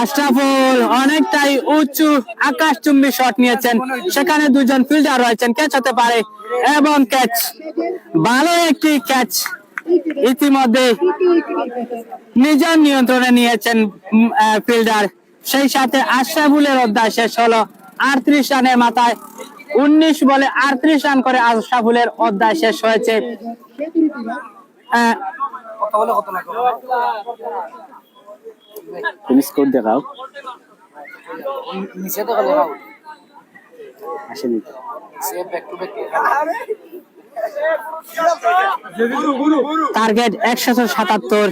আশরাফুল অনেকটাই উঁচু আকাশচুম্বী শট নিয়েছেন, সেখানে দুজন ফিল্ডার রয়েছেন, ক্যাচ হতে পারে এবং ক্যাচ, ভালো একটি ক্যাচ ইতিমধ্যে নিজের নিয়ন্ত্রণে নিয়েছেন ফিল্ডার। সেই সাথে আশরাফুলের অধ্যায় শেষ হলো 38 রানের মাথায়। 19 বলে 38 রান করে আশরাফুলের অধ্যায় শেষ হয়েছে। তুমি স্কোর দেখাও। টার্গেট 177,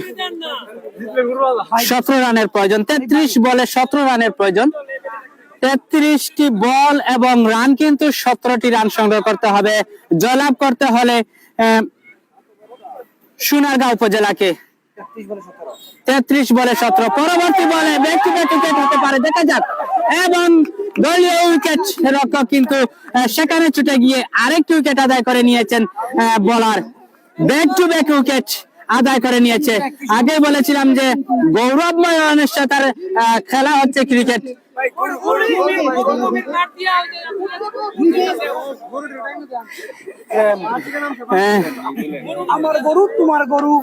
17 রানের প্রয়োজন। 33 বলে 17 রানের প্রয়োজন। 33টি বল এবং রান কিন্তু 17টি রান সংগ্রহ করতে হবে জয়লাভ করতে হলে সোনারগাঁও উপজেলাকে। 33 বলে 17, পরবর্তী বলে ব্যাক টু ব্যাক উইকেট হতে পারে, দেখা যাক। এবং দলীয় উইকেট রক্ষক কিন্তু সেখানে ছুটে গিয়ে আরেকটি উইকেট আদায় করে নিয়েছেন bowler. Back to back wicket আদায় করে নিয়েছে। আগে বলেছিলাম যে গৌরবময় অনিশ্চয়তার খেলা হচ্ছে ক্রিকেট। আমার গরু তোমার গরু।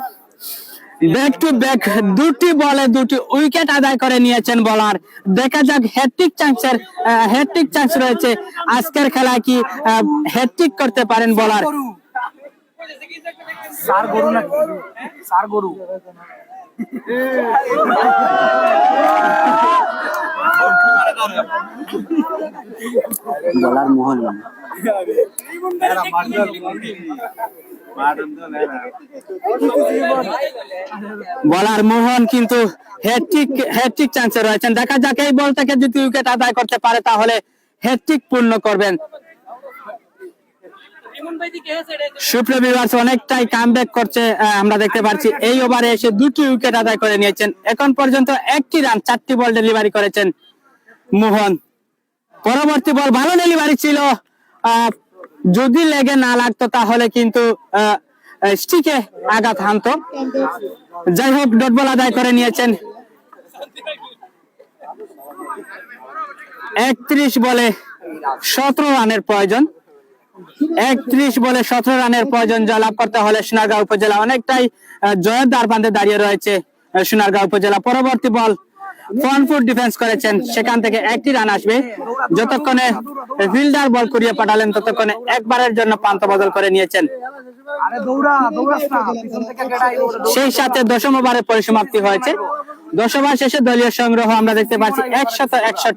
ব্যাক টু ব্যাক দুটি বলে দুটি উইকেট আদায় করে নিয়েছেন বোলার। দেখা যাক হ্যাট্রিক চান্স রয়েছে আজকের খেলায়, কি হ্যাট্রিক করতে পারেন বোলার। সার গরু নাকি সার গরু? বলার মোহন বলার মোহন কিন্তু হ্যাট্রিক চান্সে রয়েছেন। দেখা যাক এই বল থেকে যদি উইকেট আদায় করতে পারে তাহলে হ্যাট্রিক পূর্ণ করবেন। সুপ্রিয় ভিউয়ার্স, অনেকটাই কামব্যাক করছে আমরা দেখতে পাচ্ছি। এই ওভারে এসে দুটি উইকেট আদায় করে নিয়েছেন। এখন পর্যন্ত একটি রান 4টি বল ডেলিভারি করেছেন মোহন। পরবর্তী বল ভালো ডেলিভারি ছিল, যদি লেগে না লাগতো তাহলে কিন্তু স্টিকে আঘাত হানতো। যাই হোক, ডট বল আদায় করে নিয়েছেন। 31 বলে 17 রানের প্রয়োজন। 31 বলে 17 রানের প্রয়োজন জয়লাভ করতে হলে সোনারগাঁও উপজেলা অনেকটাই জয়ের দ্বারপ্রান্তে দাঁড়িয়ে রয়েছে সোনারগাঁও উপজেলা। পরবর্তী বল ফ্রন্ট ফুট ডিফেন্স করেছেন, সেখান থেকে একটি রান আসবে। যতক্ষণে ফিল্ডার বল করিয়ে পাঠালেন ততক্ষণে একবারের জন্য প্রান্ত বদল করে নিয়েছেন। সেই সাথে 10ম ওভারের পরিসমাপ্তি হয়েছে। 10 ওভার শেষে দলীয় সংগ্রহ আমরা দেখতে পাচ্ছি 161।